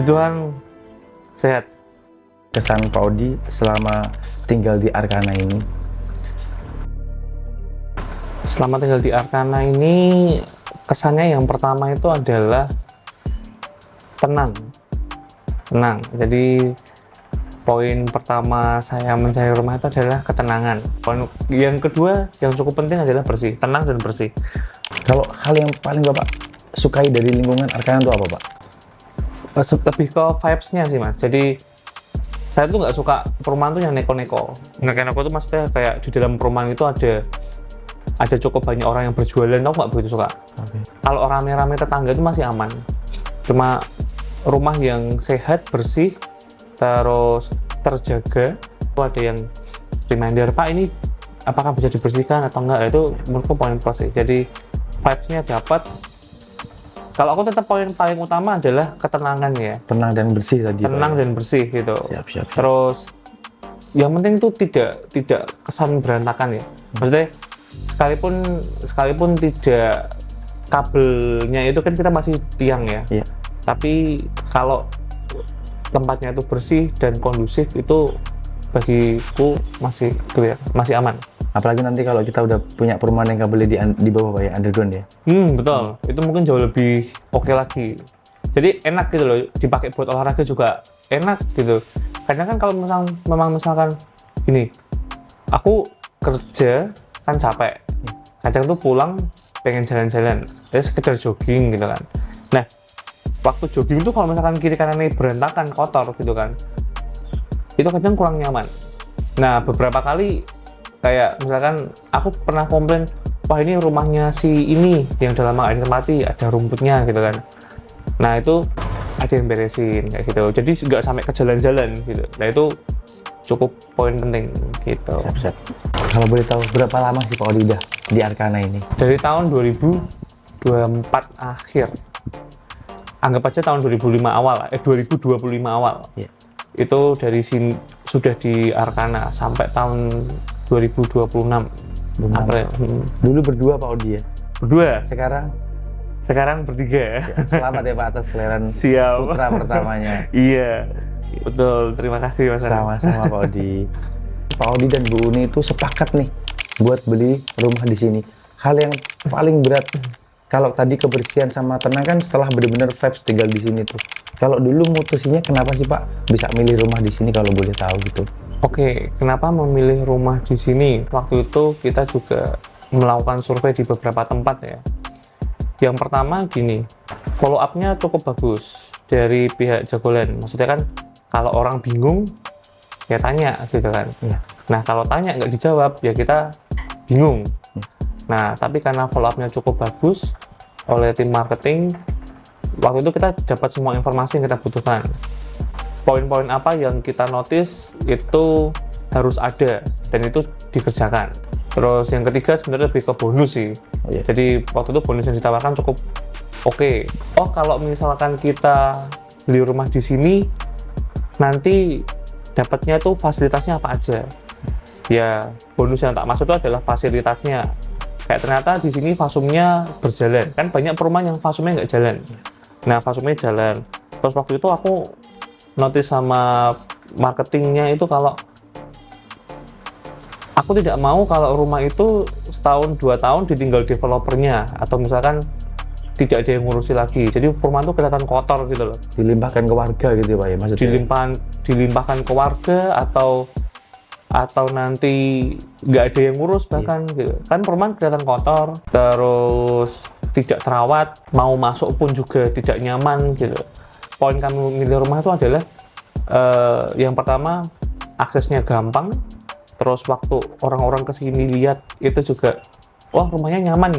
Tuhan sehat. Kesan Pak Odi selama tinggal di Arkana ini? Selama tinggal di Arkana ini, kesannya yang pertama itu adalah tenang. Jadi poin pertama saya mencari rumah itu adalah ketenangan. Poin yang kedua yang cukup penting adalah bersih, tenang dan bersih. Kalau hal yang paling Bapak sukai dari lingkungan Arkana itu apa, Pak? Lebih ke vibes-nya sih, Mas. Jadi saya tuh nggak suka perumahan tuh yang neko-neko. Neko-neko itu maksudnya kayak di dalam perumahan itu ada cukup banyak orang yang berjualan, aku nggak begitu suka. Okay. Kalau rame-rame tetangga itu masih aman. Cuma rumah yang sehat, bersih, terus terjaga. Itu ada yang reminder, Pak ini apakah bisa dibersihkan atau enggak, itu menurutku poin plus sih. Jadi vibes-nya dapat. Kalau aku tetap poin paling utama adalah ketenangan ya. Tenang dan bersih tadi. Tenang dan bersih gitu. Siap. Terus yang penting tuh tidak kesan berantakan ya. Maksudnya sekalipun tidak, kabelnya itu kan kita masih tiang ya. Iya. Tapi kalau tempatnya itu bersih dan kondusif, itu bagiku masih clear, masih aman. Apalagi nanti kalau kita udah punya perumahan yang kabelnya di bawah, Pak, ya, underground ya. Betul. Itu mungkin jauh lebih oke lagi. Jadi enak gitu loh, dipakai buat olahraga juga enak gitu. Karena kan kalau misalkan gini, aku kerja kan capek. Kadang tuh pulang pengen jalan-jalan, ya sekedar jogging gitu kan. Nah, waktu jogging tuh kalau misalkan kiri kanannya berantakan, kotor gitu kan, itu kadang kurang nyaman. Nah, beberapa kali kayak misalkan aku pernah komplain, wah ini rumahnya si ini yang udah lama nggak ditempati, ada rumputnya gitu kan. Nah, itu ada yang beresin kayak gitu. Jadi nggak sampai ke jalan-jalan gitu. Nah, itu cukup poin penting gitu. Siap. Kalau boleh tahu berapa lama sih Pak Odi udah di Arkana ini? Dari tahun 2024 akhir. Anggap aja tahun 2025 awal. Yeah. Itu dari sini sudah di Arkana sampai tahun 2026 April. Dulu berdua Pak Odi ya? Berdua. Sekarang bertiga. ya, selamat ya Pak atas kelahiran Siap. putra pertamanya. Iya, betul. Terima kasih Mas. Sama-sama Pak Odi. Pak Odi dan Bu Uni itu sepakat nih buat beli rumah di sini. Hal yang paling berat, kalau tadi kebersihan sama tenang kan setelah benar-benar vibes tinggal di sini tuh. Kalau dulu mutusinya kenapa sih Pak bisa milih rumah di sini kalau boleh tahu gitu? Oke, kenapa memilih rumah di sini? Waktu itu kita juga melakukan survei di beberapa tempat ya. Yang pertama gini, follow up-nya cukup bagus dari pihak Jagoland. Maksudnya kan kalau orang bingung, ya tanya gitu kan. Iya. Nah, kalau tanya nggak dijawab, ya kita bingung. Nah, tapi karena follow up-nya cukup bagus oleh tim marketing, waktu itu kita dapat semua informasi yang kita butuhkan. Poin-poin apa yang kita notice itu harus ada dan itu dikerjakan. Terus yang ketiga sebenarnya lebih ke bonus sih. Oh, iya. Jadi waktu itu bonus yang ditawarkan cukup oke. Oh, kalau misalkan kita beli rumah di sini, nanti dapatnya tuh fasilitasnya apa aja? Ya, bonus yang tak masuk itu adalah fasilitasnya. Kayak ternyata di sini vasumnya berjalan. Kan banyak perumahan yang vasumnya nggak jalan. Nah, vasumnya jalan. Terus waktu itu aku notice sama marketingnya itu kalau aku tidak mau kalau rumah itu setahun 2 tahun ditinggal developernya atau misalkan tidak ada yang ngurusi lagi. Jadi perumahan itu kelihatan kotor gitu loh. Dilimpahkan ke warga gitu ya Pak ya maksudnya? Dilimpahkan ke warga atau nanti nggak ada yang ngurus bahkan gitu. Kan perumahan kelihatan kotor, terus tidak terawat, mau masuk pun juga tidak nyaman gitu. Poin kami memilih rumah itu adalah yang pertama aksesnya gampang, terus waktu orang-orang kesini lihat itu juga, wah rumahnya nyaman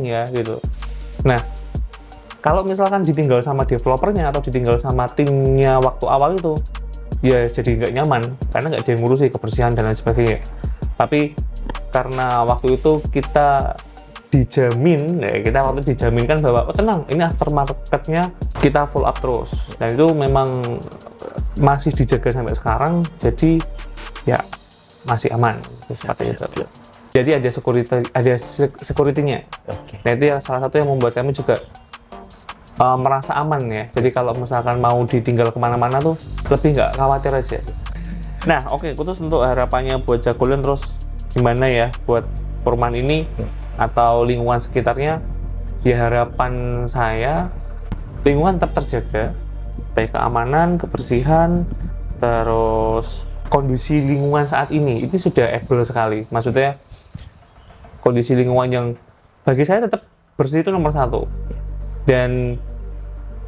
ya gitu. Nah, kalau misalkan ditinggal sama developernya atau ditinggal sama timnya waktu awal itu, ya jadi nggak nyaman karena nggak ada yang ngurusi kebersihan dan lain sebagainya. Tapi karena waktu itu kita dijaminkan bahwa oh tenang, ini aftermarketnya kita full up terus, dan itu memang masih dijaga sampai sekarang, jadi ya masih aman seperti itu. Jadi ada security-nya. Okay. Nah, itu yang salah satu yang membuat kami juga merasa aman ya. Jadi kalau misalkan mau ditinggal kemana-mana tuh lebih nggak khawatir aja. Nah, oke, terus untuk harapannya buat Jagolen terus gimana ya buat perumahan ini atau lingkungan sekitarnya? Ya harapan saya lingkungan tetap terjaga, baik keamanan, kebersihan, terus kondisi lingkungan saat ini itu sudah able sekali. Maksudnya kondisi lingkungan yang bagi saya tetap bersih itu nomor satu, dan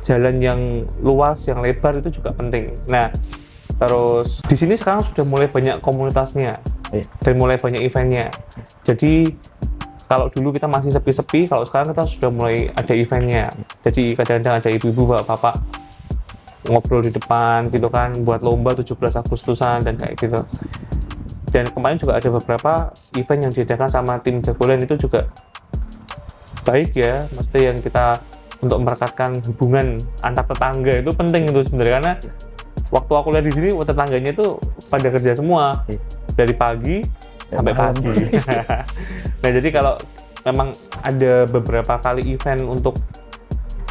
jalan yang luas, yang lebar itu juga penting. Nah, terus di sini sekarang sudah mulai banyak komunitasnya dan mulai banyak eventnya. Jadi kalau dulu kita masih sepi-sepi, kalau sekarang kita sudah mulai ada eventnya. Jadi kadang-kadang ada ibu-ibu, bapak-bapak ngobrol di depan gitu kan, buat lomba 17 Agustusan dan kayak gitu. Dan kemarin juga ada beberapa event yang diadakan sama tim Jagolen itu juga baik ya, maksudnya yang kita untuk merekatkan hubungan antar tetangga itu penting itu sebenarnya, karena waktu aku lihat di sini tetangganya itu pada kerja semua dari pagi sampai pagi. Nah, jadi kalau memang ada beberapa kali event untuk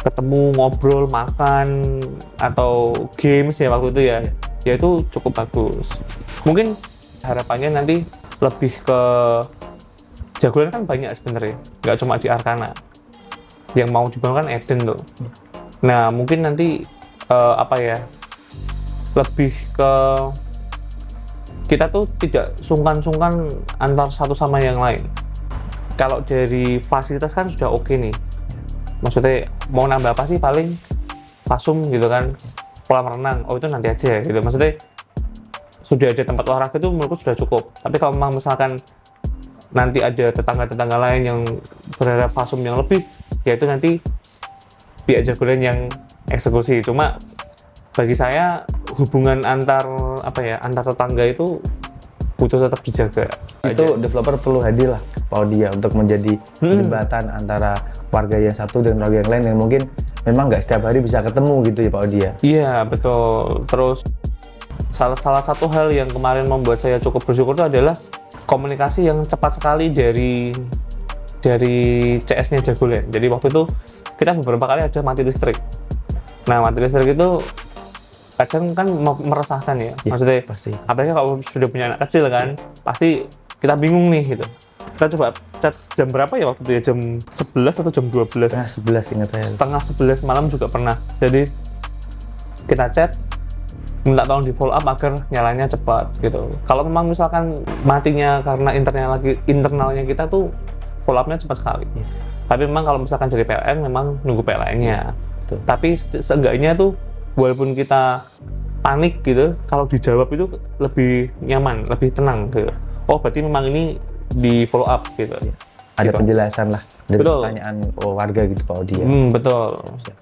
ketemu, ngobrol, makan, atau games ya waktu itu ya, ya itu cukup bagus. Mungkin harapannya nanti lebih ke Jagolen kan banyak sebenarnya, nggak cuma di Arkana. Yang mau dibangun kan Eden tuh. Nah, mungkin nanti lebih ke kita tuh tidak sungkan-sungkan antar satu sama yang lain. Kalau dari fasilitas kan sudah oke nih. Maksudnya mau nambah apa sih, paling pasum gitu kan, kolam renang, oh itu nanti aja gitu. Maksudnya sudah ada tempat olahraga itu menurutku sudah cukup. Tapi kalau memang misalkan nanti ada tetangga-tetangga lain yang berharap pasum yang lebih, ya itu nanti pihak Jagolen yang eksekusi. Cuma bagi saya hubungan antar tetangga itu butuh tetap dijaga. Itu developer perlu hadir lah Pak Odi ya, untuk menjadi jembatan antara warga yang satu dan warga yang lain yang mungkin memang nggak setiap hari bisa ketemu gitu ya Pak Odi ya. Iya betul. Terus salah satu hal yang kemarin membuat saya cukup bersyukur itu adalah komunikasi yang cepat sekali dari CS-nya Jagolen. Jadi waktu itu kita beberapa kali ada mati listrik. Nah, mati listrik itu kadang kan meresahkan ya, maksudnya pasti. apalagi kalau sudah punya anak kecil kan, pasti kita bingung nih gitu. Kita coba chat jam berapa ya waktu itu ya, jam 11 atau jam 12? Setengah 11 ingat saya. Setengah 11 malam juga pernah. Jadi kita chat, minta tolong di follow up agar nyalanya cepat gitu. Kalau memang misalkan matinya karena internalnya kita tuh follow up-nya cepat sekali. Tapi memang kalau misalkan dari PLN memang nunggu PLN-nya. Tapi seenggaknya tuh walaupun kita panik gitu, kalau dijawab itu lebih nyaman, lebih tenang gitu. Oh, berarti memang ini di follow up gitu. Ada gitu. penjelasan lah dari Betul. pertanyaan warga gitu Pak Odi ya. Betul. Siap.